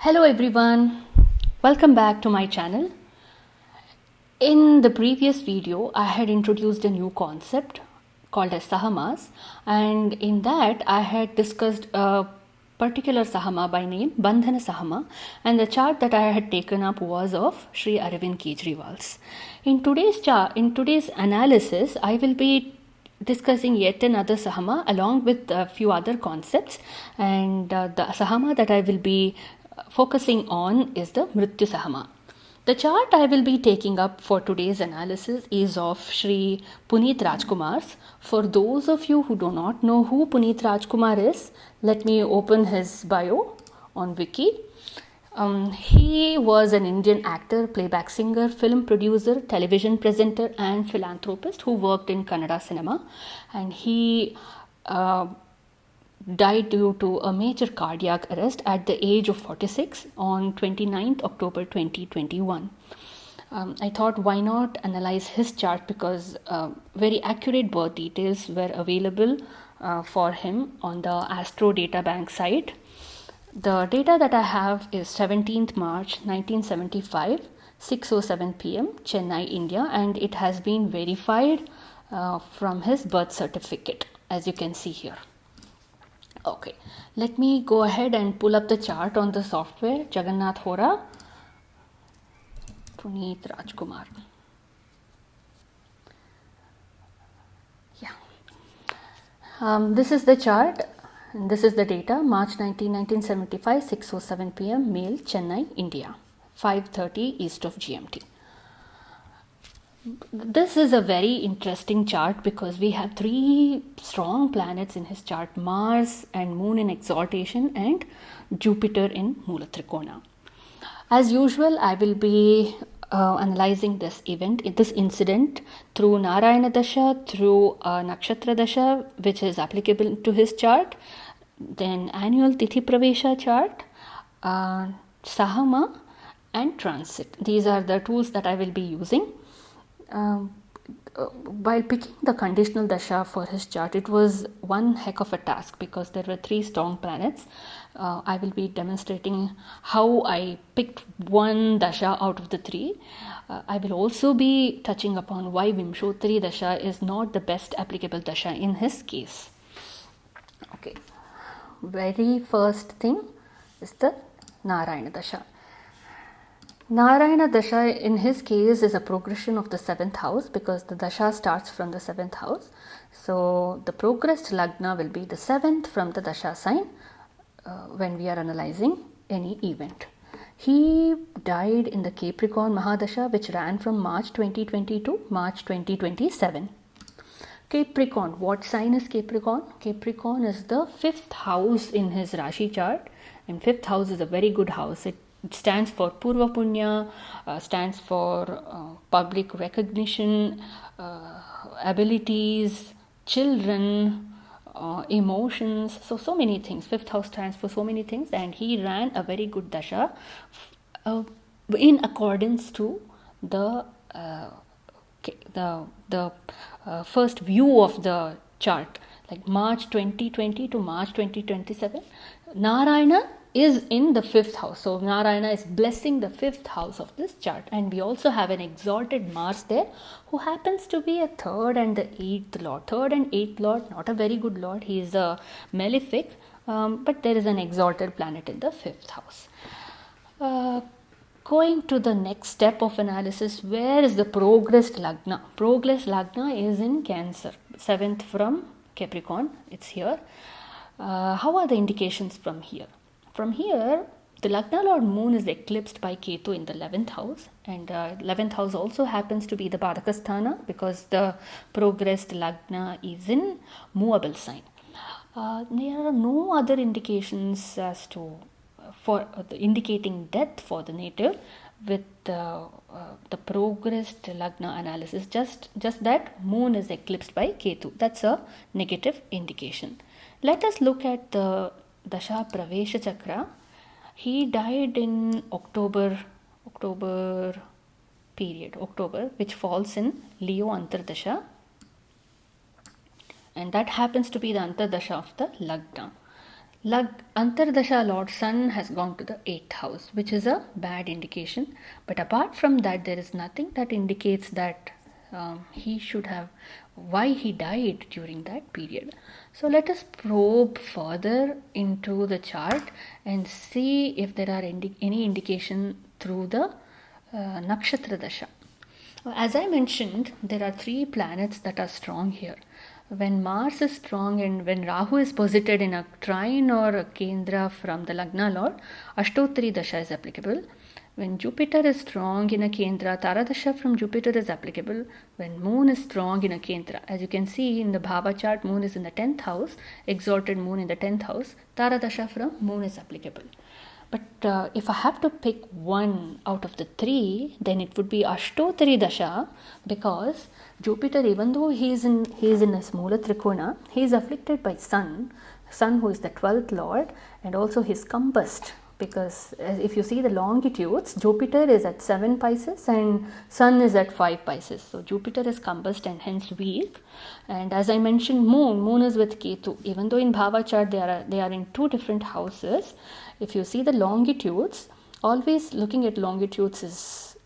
Hello everyone, welcome back to my channel. In the previous video, I had introduced a new concept called as Sahamas, and in that I had discussed a particular Sahama by name Bandhana Sahama, and the chart that I had taken up was of Sri Arvind Kejriwal's. In today's analysis, I will be discussing yet another Sahama along with a few other concepts, and the Sahama that I will be focusing on is the Mrtyu Sahama. The chart I will be taking up for today's analysis is of Sri Puneeth Rajkumar's. For those of you who do not know who Puneeth Rajkumar is, let me open his bio on Wiki. He was an Indian actor, playback singer, film producer, television presenter and philanthropist who worked in Kannada cinema, and he died due to a major cardiac arrest at the age of 46 on 29th October 2021. I thought why not analyze his chart because very accurate birth details were available for him on the Astro Data Bank site. The data that I have is 17th March 1975, 6:07 p.m. Chennai, India, and it has been verified from his birth certificate, as you can see here. Okay, let me go ahead and pull up the chart on the software. Jagannath Hora, Puneeth Rajkumar. Yeah. This is the chart. And this is the data. March 1975, 6:07 p.m. Male, Chennai, India. 5:30 east of GMT. This is a very interesting chart because we have three strong planets in his chart: Mars and Moon in exaltation and Jupiter in Mula Trikona. As usual, I will be analyzing this incident through Narayana Dasha, through Nakshatra Dasha, which is applicable to his chart, then annual Tithi Pravesha chart, Sahama and transit. These are the tools that I will be using. While picking the conditional dasha for his chart, it was one heck of a task because there were three strong planets. I will be demonstrating how I picked one dasha out of the three. I will also be touching upon why Vimshottari dasha is not the best applicable dasha in his case. Okay, very first thing is the Narayana dasha. Narayana Dasha in his case is a progression of the 7th house because the Dasha starts from the 7th house. So the progressed Lagna will be the 7th from the Dasha sign when we are analyzing any event. He died in the Capricorn Mahadasha, which ran from March 2020 to March 2027. Capricorn, what sign is Capricorn? Capricorn is the 5th house in his Rashi chart, and 5th house is a very good house. It stands for Purva Punya, stands for public recognition, abilities, children, emotions, so many things. 5th house stands for so many things, and he ran a very good dasha in accordance to the first view of the chart, like March 2020 to March 2027. Narayana is in the 5th house. So Narayana is blessing the 5th house of this chart. And we also have an exalted Mars there who happens to be a 3rd and the 8th lord. 3rd and 8th lord, not a very good lord. He is a malefic, but there is an exalted planet in the 5th house. Going to the next step of analysis, where is the progressed Lagna? Progressed Lagna is in Cancer, 7th from Capricorn, it's here. How are the indications from here? From here, the Lagna Lord Moon is eclipsed by Ketu in the 11th house, and 11th house also happens to be the Badakasthana because the progressed Lagna is in movable sign. There are no other indications as to indicating death for the native with the progressed Lagna analysis. Just that Moon is eclipsed by Ketu. That's a negative indication. Let us look at the Dasha Pravesha Chakra. He died in October, which falls in Leo Antardasha, and that happens to be the Antardasha of the Lagna. Antardasha Lord Sun has gone to the 8th house, which is a bad indication. But apart from that, there is nothing that indicates that he should have, why he died during that period. So let us probe further into the chart and see if there are any indication through the Nakshatra Dasha. As I mentioned, there are 3 planets that are strong here. When Mars is strong and when Rahu is posited in a trine or a Kendra from the Lagna Lord, Ashtotri Dasha is applicable. When Jupiter is strong in a Kendra, Tara Dasha from Jupiter is applicable. When Moon is strong in a Kendra, as you can see in the Bhava chart, Moon is in the 10th house, exalted Moon in the 10th house, Tara Dasha from Moon is applicable. But if I have to pick one out of the 3, then it would be Ashtotari Dasha, because Jupiter, even though he is in a Smula Trikona, he is afflicted by Sun who is the 12th Lord, and also he is combust, because if you see the longitudes, Jupiter is at 7 Pisces and Sun is at 5 Pisces. So Jupiter is combust and hence weak. And as I mentioned, Moon is with Ketu. Even though in Bhava chart they are in 2 different houses, if you see the longitudes, always looking at longitudes is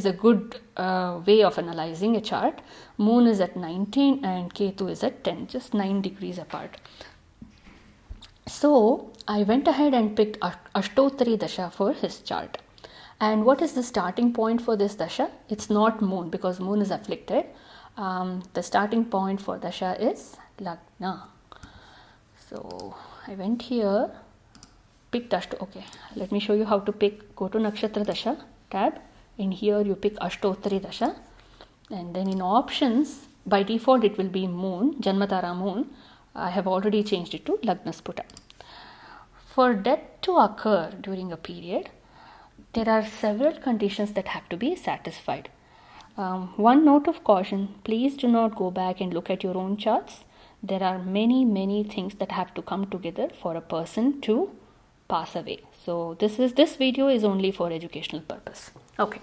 a good way of analyzing a chart. Moon is at 19 and Ketu is at 10, just 9 degrees apart. So I went ahead and picked Ashtotari Dasha for his chart. And what is the starting point for this Dasha? It's not Moon, because Moon is afflicted. The starting point for Dasha is Lagna. So I went here, picked okay, let me show you how to pick. Go to Nakshatra Dasha tab. In here you pick Ashtotari Dasha. And then in options, by default it will be Moon, Janmatara Moon. I have already changed it to Lagna Sputa. For death to occur during a period, there are several conditions that have to be satisfied. One note of caution, please do not go back and look at your own charts. There are many things that have to come together for a person to pass away. So this video is only for educational purpose. Okay.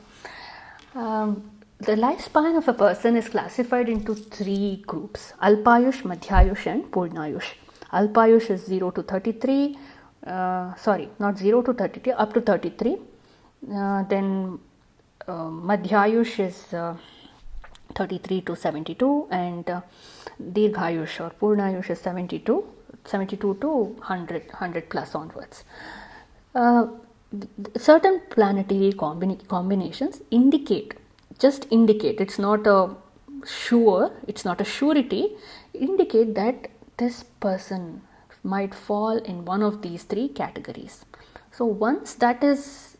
The lifespan of a person is classified into 3 groups: Alpayush, Madhyayush and Purnayush. Alpayush is 0 to 33, not 0 to 33, up to 33. Then Madhyayush is 33 to 72, and Dirghayush or Purnayush is 72 to 100 plus onwards. Certain planetary combinations indicate, it's not a surety, indicate that this person might fall in one of these 3 categories. So once that is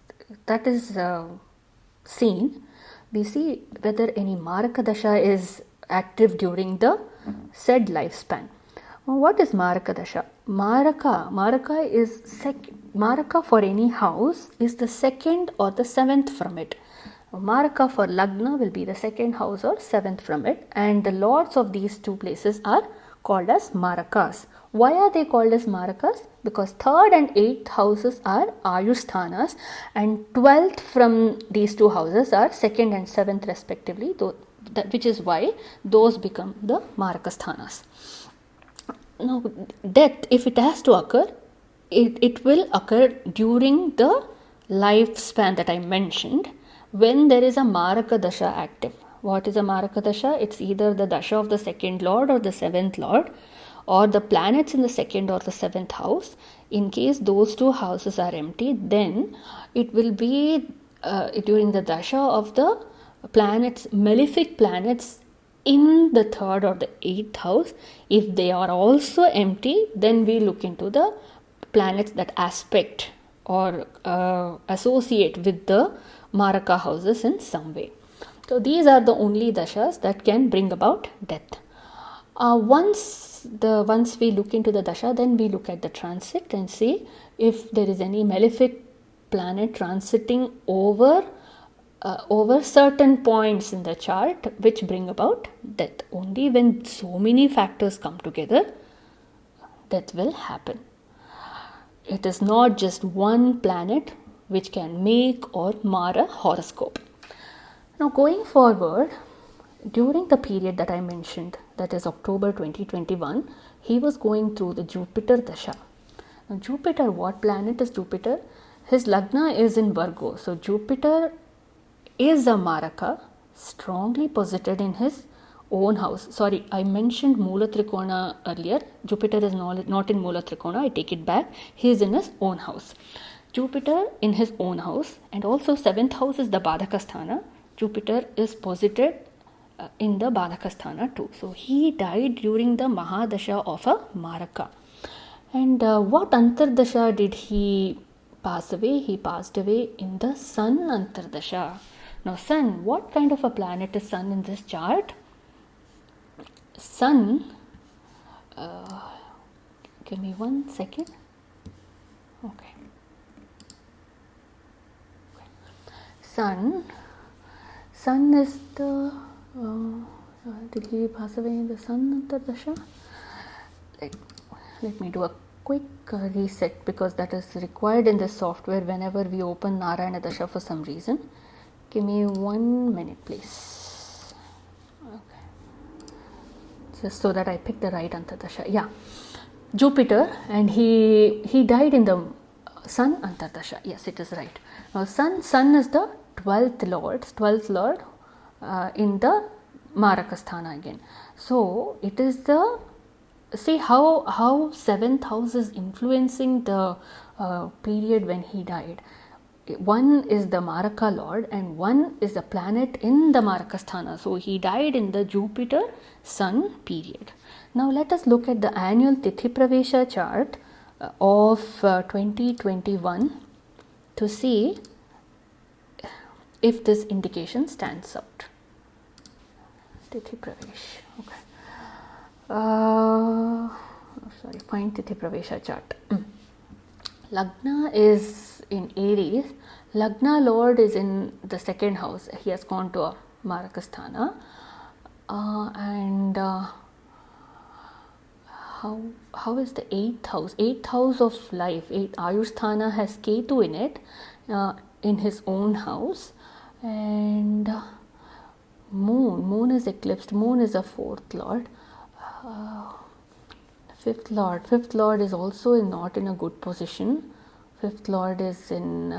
seen, we see whether any Maraka Dasha is active during the said lifespan. What is Maraka Dasha? Maraka is Maraka for any house is the 2nd or the 7th from it. Maraka for Lagna will be the 2nd house or 7th from it, and the lords of these 2 places are called as Marakas. Why are they called as Marakas? Because 3rd and 8th houses are Ayushthanas, and 12th from these 2 houses are 2nd and 7th respectively, which is why those become the Marakasthanas. Now, death, if it has to occur, it will occur during the lifespan that I mentioned, when there is a Maraka Dasha active. What is a Maraka Dasha? It's either the Dasha of the 2nd Lord or the 7th Lord, or the planets in the 2nd or the 7th house. In case those 2 houses are empty, then it will be during the Dasha of the planets, malefic planets in the 3rd or the 8th house. If they are also empty, then we look into the planets that aspect or associate with the Maraka houses in some way. So these are the only dashas that can bring about death. Once we look into the dasha, then we look at the transit and see if there is any malefic planet transiting over certain points in the chart which bring about death. Only when so many factors come together, death will happen. It is not just one planet which can make or mar a horoscope. Now, going forward, during the period that I mentioned, that is October 2021, he was going through the Jupiter Dasha. Now Jupiter, what planet is Jupiter? His Lagna is in Virgo. So Jupiter is a Maraka, strongly posited in his own house. Sorry, I mentioned Mula Trikona earlier. Jupiter is not in Mula Trikona. I take it back. He is in his own house. Jupiter in his own house, and also 7th house is the Badhakasthana. Jupiter is posited in the Badhakasthana too. So he died during the Mahadasha of a Maraka. And what Antardasha did he pass away? He passed away in the Sun Antardasha. Now Sun, what kind of a planet is Sun in this chart? Sun, give me 1 second. Okay. Sun is the, did he pass away in the Sun Antardasha? Let me do a quick reset, because that is required in the software whenever we open Narayana Dasha for some reason. Give me 1 minute please. Okay. Just so that I pick the right Antardasha. Yeah. Jupiter, and he died in the Sun Antardasha. Yes, it is right. Now Sun is the 12th Lord in the Marakasthana again. So it is the, see how 7th house is influencing the period when he died. One is the Maraka Lord and one is the planet in the Marakasthana. So he died in the Jupiter Sun period. Now let us look at the annual Tithi Pravesha chart of 2021 to see if this indication stands out. Tithi Pravesh. Okay. Sorry, find Tithi Pravesha chart. Lagna is in Aries. Lagna Lord is in the 2nd house. He has gone to a Marakasthana. And how is the 8th house? 8th house of life. Ayusthana has Ketu in it, in his own house. And Moon is eclipsed. Moon is a 4th Lord. 5th Lord is also not in a good position. 5th Lord is in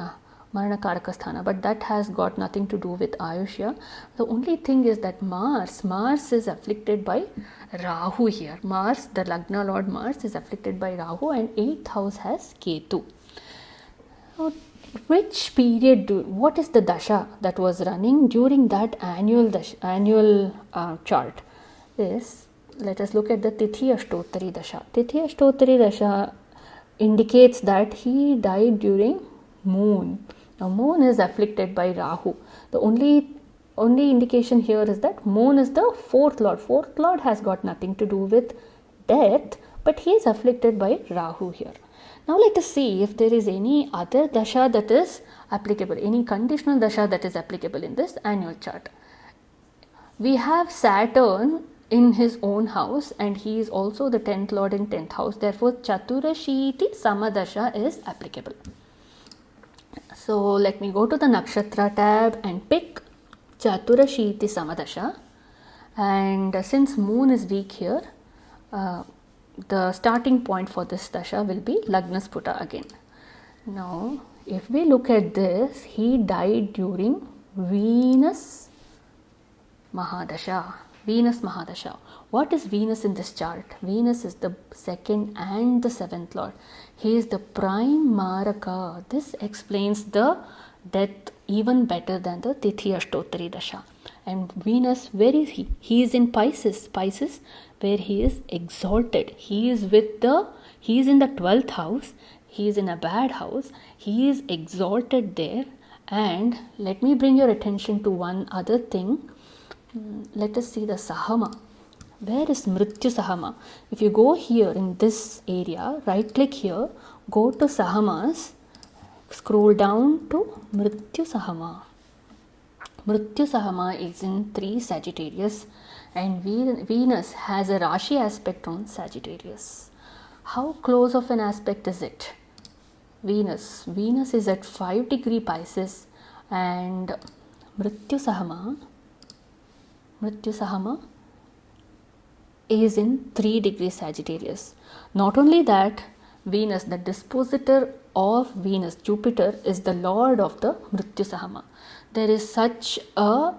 Marana Karakasthana, but that has got nothing to do with Ayushya. The only thing is that Mars is afflicted by Rahu here. Mars, the Lagna Lord Mars, is afflicted by Rahu, and 8th house has Ketu. Now, which period, what is the dasha that was running during that annual chart? Let us look at the Tithi Ashtotari Dasha. Tithi Ashtotari Dasha indicates that he died during Moon. Now Moon is afflicted by Rahu. The only indication here is that Moon is the 4th Lord. 4th Lord has got nothing to do with death, but he is afflicted by Rahu here. Now let us see if there is any other dasha that is applicable, any conditional dasha that is applicable in this annual chart. We have Saturn in his own house, and he is also the 10th Lord in 10th house. Therefore, Chaturashiti Samadasha is applicable. So let me go to the Nakshatra tab and pick Chaturashiti Samadasha. And since Moon is weak here, the starting point for this dasha will be Lagnasputa again. Now, if we look at this, he died during Venus Mahadasha. What is Venus in this chart? Venus is the 2nd and the 7th Lord. He is the prime Maraka. This explains the death even better than the Tithi Ashtotari Dasha. And Venus, where is he? He is in Pisces, where he is exalted. He is in the 12th house. He is in a bad house. He is exalted there. And let me bring your attention to one other thing. Let us see the Sahama. Where is Mrtyu Sahama? If you go here in this area, right click here, go to Sahamas, scroll down to Mrtyu Sahama. Mrtyu Sahama is in 3 Sagittarius, and Venus has a Rashi aspect on Sagittarius. How close of an aspect is it? Venus is at 5 degree Pisces, and Mrtyu Sahama is in 3 degree Sagittarius. Not only that, Venus, the dispositor of Venus, Jupiter, is the lord of the Mrtyu Sahama. There is such a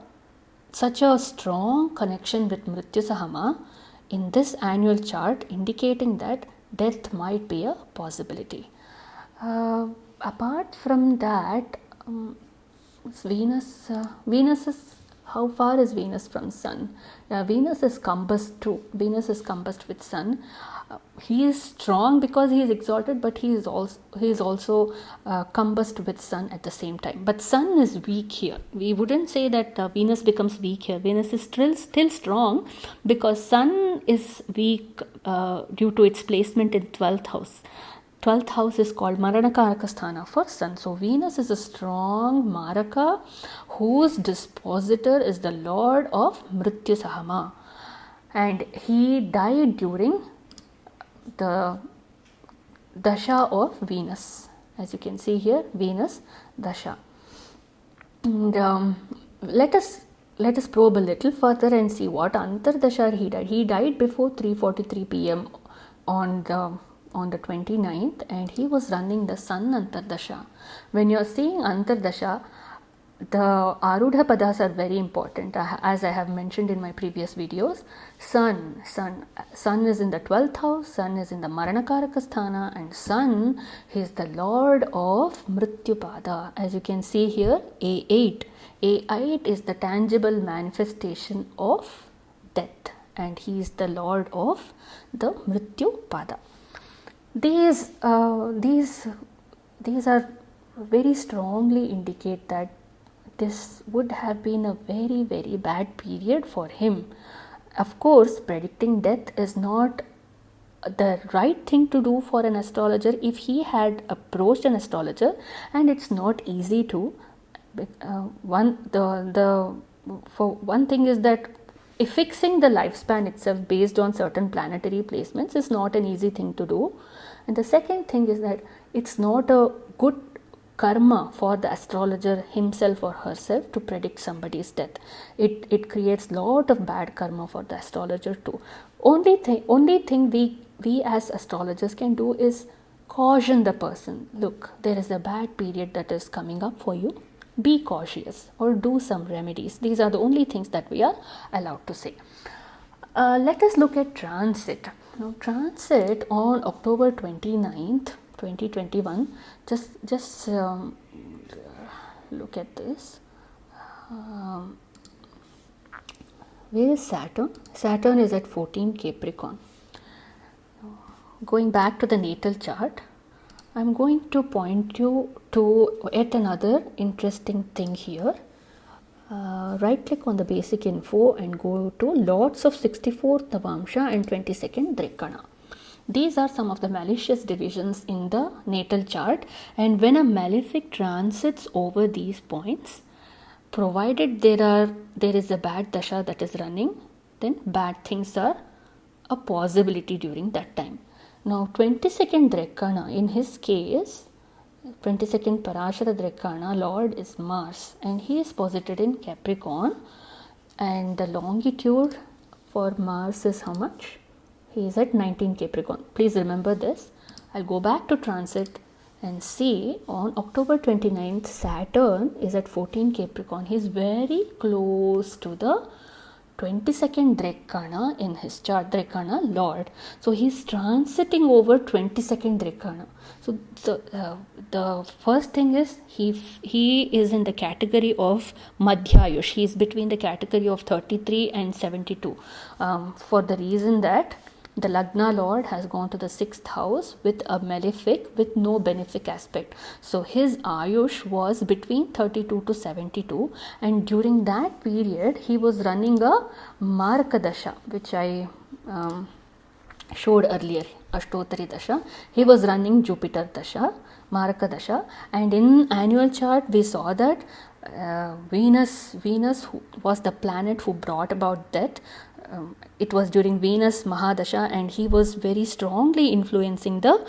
strong connection with Mrtyu Sahama in this annual chart, indicating that death might be a possibility. Apart from that, Venus is, how far is Venus from Sun? Venus is compassed too. Venus is compassed with Sun. He is strong because he is exalted, but he is also compassed with Sun at the same time. But Sun is weak here. We wouldn't say that Venus becomes weak here. Venus is still strong because Sun is weak due to its placement in 12th house. 12th house is called Maranakaraka Sthana for Sun. So Venus is a strong Maraka whose dispositor is the lord of Mrtyu Sahama. And he died during the dasha of Venus. As you can see here, Venus dasha. And let us probe a little further and see what antardasha he died. He died before 3:43 p.m. on the 29th, and he was running the Sun antardasha. When you are seeing antardasha, the Arudha padas are very important. As I have mentioned in my previous videos, Sun is in the 12th house, Sun is in the Maranakaraka Sthana, and Sun is the lord of Mrtyu pada. As you can see here, A8 is the tangible manifestation of death, and he is the lord of the Mrtyu pada. These are very strongly indicate that this would have been a very, very bad period for him. Of course, predicting death is not the right thing to do for an astrologer if he had approached an astrologer, and it's not easy to. One thing is that fixing the lifespan itself based on certain planetary placements is not an easy thing to do. And the second thing is that it's not a good karma for the astrologer himself or herself to predict somebody's death. It creates lot of bad karma for the astrologer too. Only thing we as astrologers can do is caution the person. Look, there is a bad period that is coming up for you. Be cautious or do some remedies. These are the only things that we are allowed to say. Let us look at transit. Now, transit on October 29th, 2021. Just look at this. Where is Saturn? Saturn is at 14 Capricorn. Going back to the natal chart, I'm going to point you to yet another interesting thing here. Right click on the basic info and go to Lords of 64th Navamsha and 22nd Drekkana. These are some of the malicious divisions in the natal chart, and when a malefic transits over these points, provided there is a bad dasha that is running, then bad things are a possibility during that time. Now 22nd Drekkana, in his case, 22nd Parashara Drekkana, Lord is Mars, and he is posited in Capricorn, and the longitude for Mars is how much? He is at 19 Capricorn. Please remember this. I'll go back to transit and see on October 29th, Saturn is at 14 Capricorn. He is very close to the 22nd Drekkana in his chart, Drekkana Lord. So he is transiting over 22nd Drekkana. So the first thing is he is in the category of Madhyayush. He is between the category of 33 and 72 for the reason that the Lagna Lord has gone to the 6th house with a malefic with no benefic aspect. So his Ayush was between 32 to 72, and during that period he was running a Marka Dasha, which I showed earlier, Ashtotari Dasha. He was running Jupiter Dasha, Marka Dasha, and in annual chart we saw that Venus was the planet who brought about death. It was during Venus Mahadasha, and he was very strongly influencing the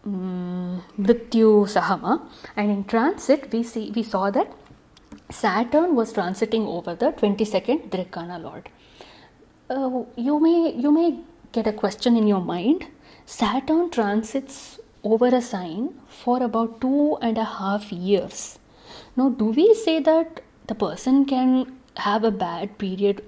Mrtyu Sahama. And in transit, we saw that Saturn was transiting over the 22nd Drekkana Lord. You may get a question in your mind Saturn transits over a sign for about 2.5 years. Now, do we say that the person can have a bad period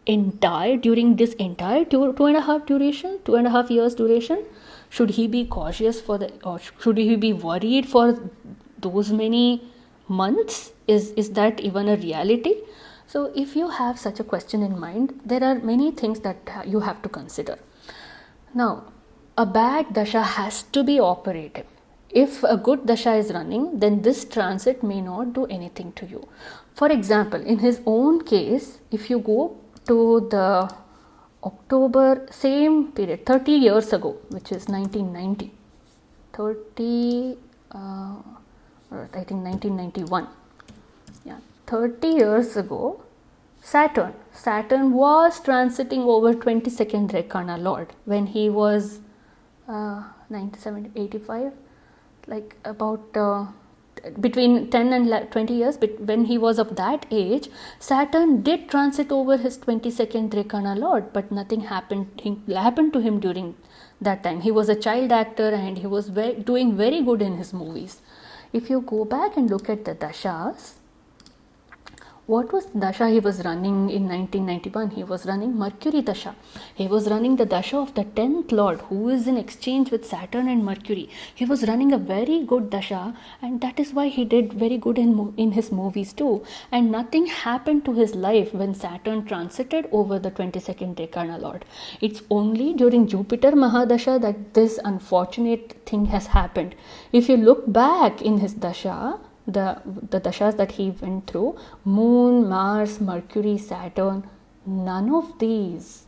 during this entire 2.5 years duration? Should he be cautious or should he be worried for those many months? Is that even a reality? So if you have such a question in mind, there are many things that you have to consider. Now, a bad dasha has to be operative. If a good dasha is running, then this transit may not do anything to you. For example, in his own case, if you go to the October, same period, 30 years ago, which is 1990, I think 1991. Yeah, 30 years ago, Saturn was transiting over 22nd Drekkana Lord when he was 97, 85, like about between 10 and 20 years. But when he was of that age, Saturn did transit over his 22nd Drekkana Lord, but nothing happened to him during that time. He was a child actor and he was doing very good in his movies. If you go back and look at the dashas, what was the dasha he was running in 1991? He was running Mercury dasha. He was running the dasha of the 10th Lord, who is in exchange with Saturn and Mercury. He was running a very good dasha, and that is why he did very good in his movies too. And nothing happened to his life when Saturn transited over the 22nd Dekana Lord. It's only during Jupiter Mahadasha that this unfortunate thing has happened. If you look back in his dasha, the dashas that he went through, Moon, Mars, Mercury, Saturn, none of these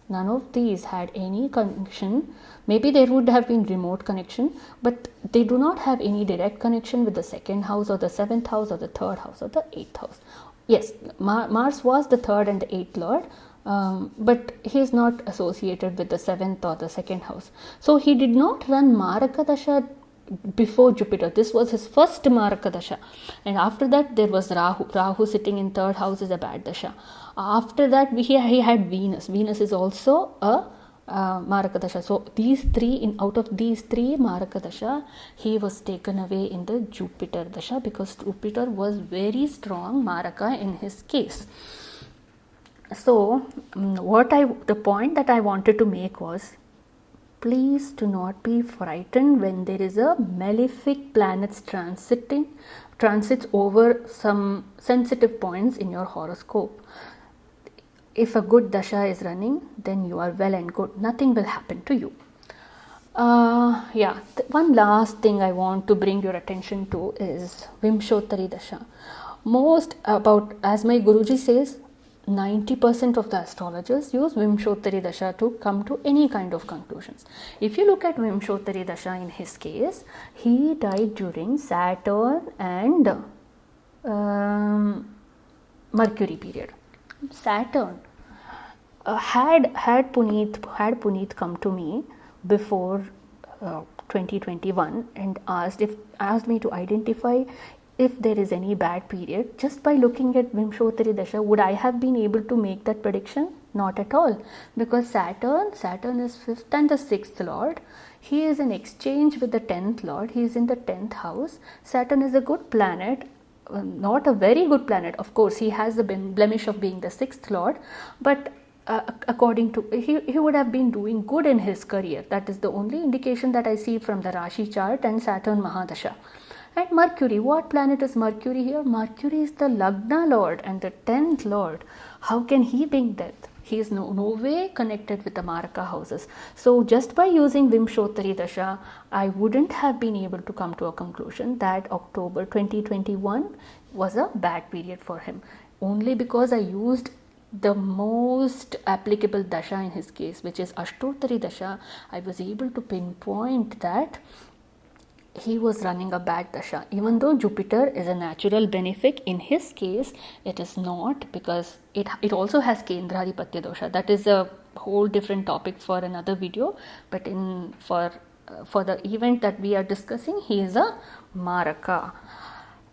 had any connection. Maybe there would have been remote connection, but they do not have any direct connection with the second house or the seventh house or the third house or the eighth house. Yes, Mars was the third and the eighth lord, but he is not associated with the seventh or the second house. So he did not run Maraka Dasha before Jupiter. This was his first Maraka Dasha, and after that there was Rahu sitting in third house is a bad Dasha. After that he had Venus is also a Maraka Dasha. So out of these three Maraka Dasha, he was taken away in the Jupiter Dasha because Jupiter was very strong Maraka in his case. So the point that I wanted to make was, please do not be frightened when there is a malefic planets transits over some sensitive points in your horoscope. If a good dasha is running, then you are well and good. Nothing will happen to you. One last thing I want to bring your attention to is Vimshottari Dasha. As my Guruji says, 90% of the astrologers use Vimshottari Dasha to come to any kind of conclusions. If you look at Vimshottari Dasha in his case, he died during Saturn and Mercury period. Saturn had Puneeth come to me before 2021 and asked me to identify if there is any bad period. Just by looking at Vimshottari Dasha, would I have been able to make that prediction? Not at all, because Saturn is 5th and the 6th lord. He is in exchange with the 10th lord. He is in the 10th house. Saturn is a good planet, not a very good planet. Of course, he has the blemish of being the 6th lord, but according to he would have been doing good in his career. That is the only indication that I see from the Rashi chart and Saturn Mahadasha. And Mercury, what planet is Mercury here? Mercury is the Lagna lord and the 10th lord. How can he bring death? He is no way connected with the Maraka houses. So just by using Vimshottari Dasha, I wouldn't have been able to come to a conclusion that October 2021 was a bad period for him. Only because I used the most applicable Dasha in his case, which is Ashtottari Dasha, I was able to pinpoint that he was running a bad dasha. Even though Jupiter is a natural benefic, in his case it is not, because it also has Kendradipatya dosha. That is a whole different topic for another video, but for the event that we are discussing, he is a Maraka.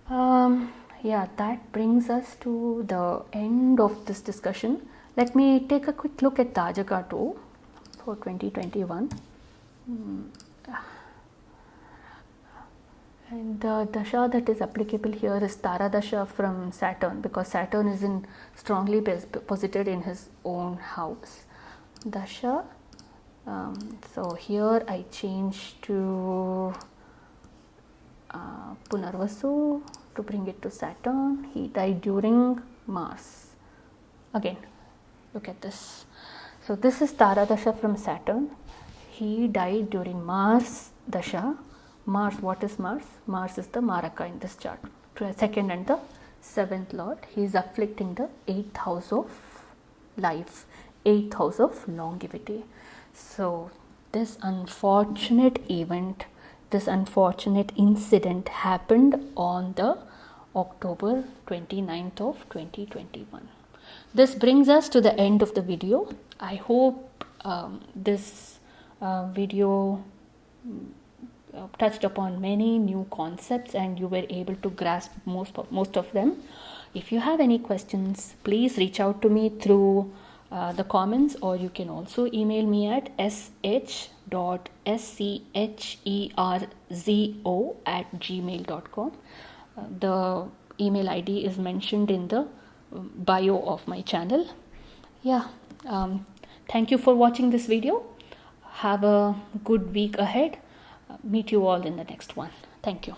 That brings us to the end of this discussion. Let me take a quick look at Tajaka too for 2021. And the dasha that is applicable here is Tara dasha from Saturn, because Saturn is in strongly posited in his own house. Dasha. So here I change to Punarvasu to bring it to Saturn. He died during Mars. Again, look at this. So this is Tara dasha from Saturn. He died during Mars dasha. Mars, what is Mars? Mars is the Maraka in this chart. Second and the seventh lord. He is afflicting the 8th house of life, 8th house of longevity. So this unfortunate event, this unfortunate incident happened on the October 29th of 2021. This brings us to the end of the video. I hope this video touched upon many new concepts and you were able to grasp most of them. If you have any questions, please reach out to me through the comments, or you can also email me at sh.scherzo@gmail.com. The email ID is mentioned in the bio of my channel. Thank you for watching this video. Have a good week ahead. Meet you all in the next one. Thank you.